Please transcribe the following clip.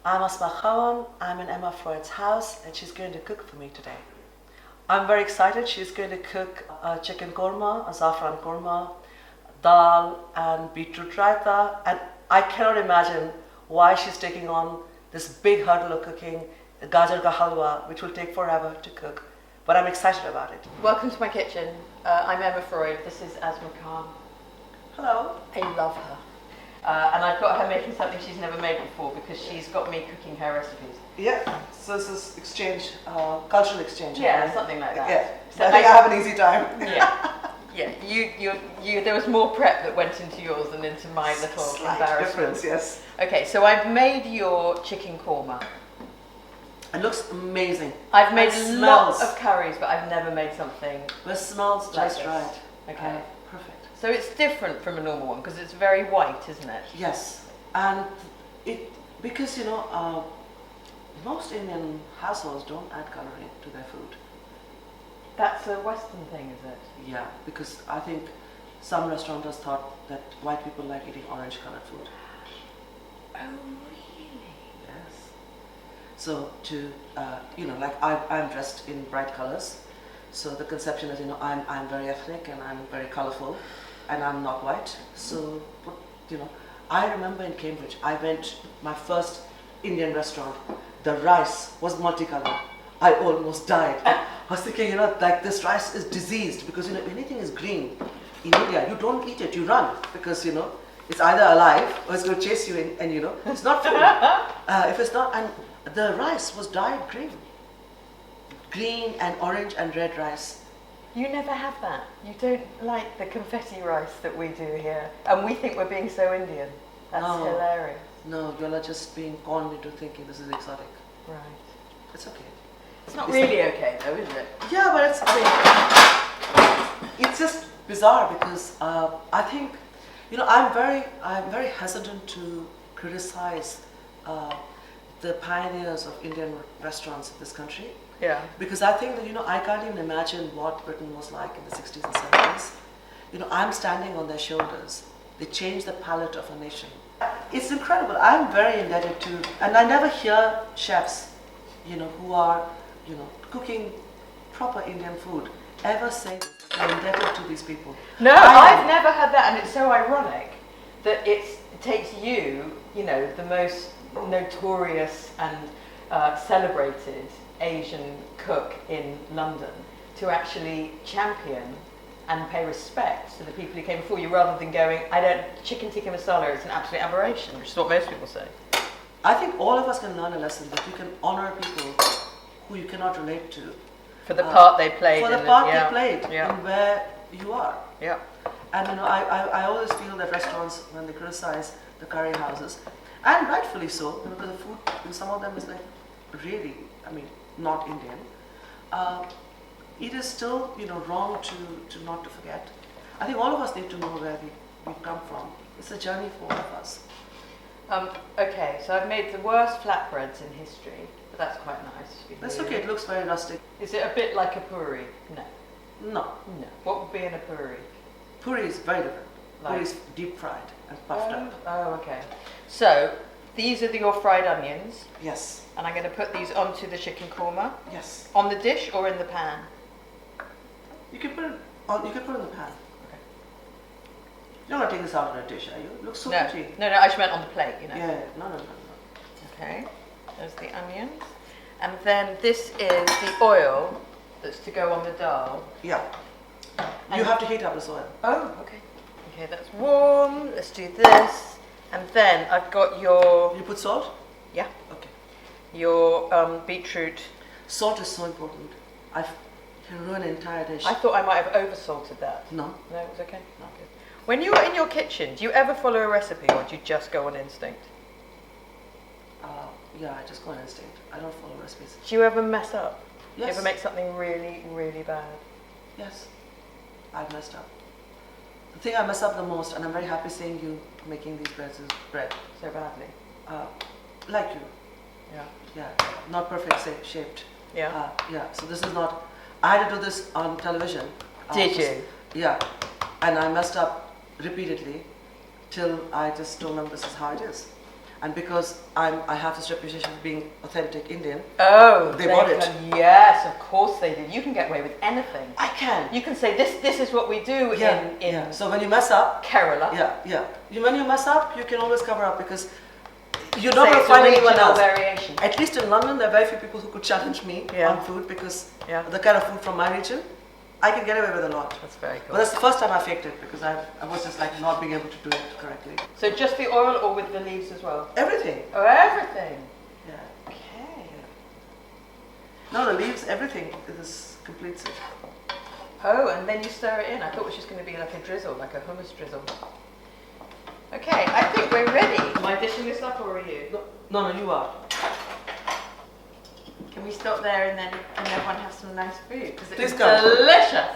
I'm Asma. I'm in Emma Freud's house and she's going to cook for me today. I'm very excited. She's going to cook a chicken korma, a saffron korma, dal and beetroot raita, and I cannot imagine why she's taking on this big hurdle of cooking the gajar ka halwa, which will take forever to cook, but I'm excited about it. Welcome to my kitchen. I'm Emma Freud. This is Asma Khan. Hello. I love her. And I've got her making something she's never made before because she's got me cooking her recipes. Yeah, so this is exchange, cultural exchange. Yeah, right? something like that. Yeah, So I think I have an easy time. Yeah. You. There was more prep that went into yours than into my little Slight embarrassment. difference, yes. Okay, so I've made your chicken korma. It looks amazing. I've made It lots smells. of curries, but I've never made something. It smells like just this. right. Okay. Perfect. So it's different from a normal one because it's very white, isn't it? Yes, and it because most Indian households don't add coloring to their food. That's a Western thing, is it? Yeah, because I think some restaurateurs thought that white people like eating orange colored food. Oh, really? Yes. So to like I'm dressed in bright colors. So the conception is, I'm very ethnic and I'm very colorful, and I'm not white. So, I remember in Cambridge, I went my first Indian restaurant. The rice was multicolored. I almost died. I was thinking, like this rice is diseased because if anything is green in India, you don't eat it, you run because it's either alive or it's going to chase you in, and it's not food. If it's not, and the rice was dyed green and orange and red rice. You never have that. You don't like the confetti rice that we do here. And we think we're being so Indian. That's hilarious. No, you're just being conned into thinking this is exotic. Right. It's okay. It's not really okay though, is it? Yeah, but it's just bizarre because I think, I'm very hesitant to criticize the pioneers of Indian restaurants in this country. Yeah. Because I think that, I can't even imagine what Britain was like in the 60s and 70s. I'm standing on their shoulders. They changed the palette of a nation. It's incredible. I'm very indebted to, and I never hear chefs, who are, cooking proper Indian food ever say they're indebted to these people. No, I've never heard that, and it's so ironic that it takes you, the most notorious and celebrated Asian cook in London to actually champion and pay respect to the people who came before you rather than going, chicken tikka masala is an absolute aberration, which is what most people say. I think all of us can learn a lesson that you can honor people who you cannot relate to. For the part they played. For the part they played in where you are. Yeah. And I always feel that restaurants, when they criticize the curry houses, and rightfully so, because the food, some of them is like really, not Indian. It is still, wrong to not to forget. I think all of us need to know where we've come from. It's a journey for all of us. Okay, so I've made the worst flatbreads in history, but that's quite nice. That's okay, it looks very rustic. Is it a bit like a puri? No. No. No. What would be in a puri? Puri is very different. Puri is deep fried and puffed up. Oh, okay. So, these are your fried onions. Yes. And I'm going to put these onto the chicken korma. Yes. On the dish or in the pan? You can put it in the pan. Okay. You're not taking this out of a dish, are you? It looks so pretty. No, I just meant on the plate, Yeah, no. Okay, there's the onions. And then this is the oil that's to go on the dal. Yeah. You have to heat up this oil. Oh, okay. Okay, that's warm. Let's do this. And then I've got your... You put salt? Yeah. Okay. Your beetroot. Salt is so important. I can ruin an entire dish. I thought I might have over-salted that. No. No, it was okay? No. Good. When you're in your kitchen, do you ever follow a recipe or do you just go on instinct? Yeah, I just go on instinct. I don't follow recipes. Do you ever mess up? Yes. Do you ever make something really, really bad? Yes. I've messed up. The thing I mess up the most, and I'm very happy seeing you making these breads, is bread. So badly? Like you. Yeah. Yeah. Not perfect shaped. Yeah. Yeah. So this is not... I had to do this on television. Did you? Yeah. And I messed up repeatedly till I just told them this is how it is. And because I have this reputation of being authentic Indian, Oh, they bought it. Yes, of course they do. You can get away with anything. I can. You can say this is what we do in So when you mess up, Kerala. When you mess up, you can always cover up because you're Say not going to it's a find anyone regional else. variation. At least in London, there are very few people who could challenge me on food because the kind of food from my region, I can get away with a lot. That's very cool. But that's the first time I faked it because I was just like not being able to do it correctly. So just the oil or with the leaves as well? Everything. Oh, everything. Yeah. Okay. No, the leaves, everything. This completes it. Oh, and then you stir it in. I thought it was just going to be like a drizzle, like a hummus drizzle. Okay, I think we're ready. Am I dishing this up or are you? No, you are. Can we stop there and then everyone have some nice food? Because Please it's come. delicious.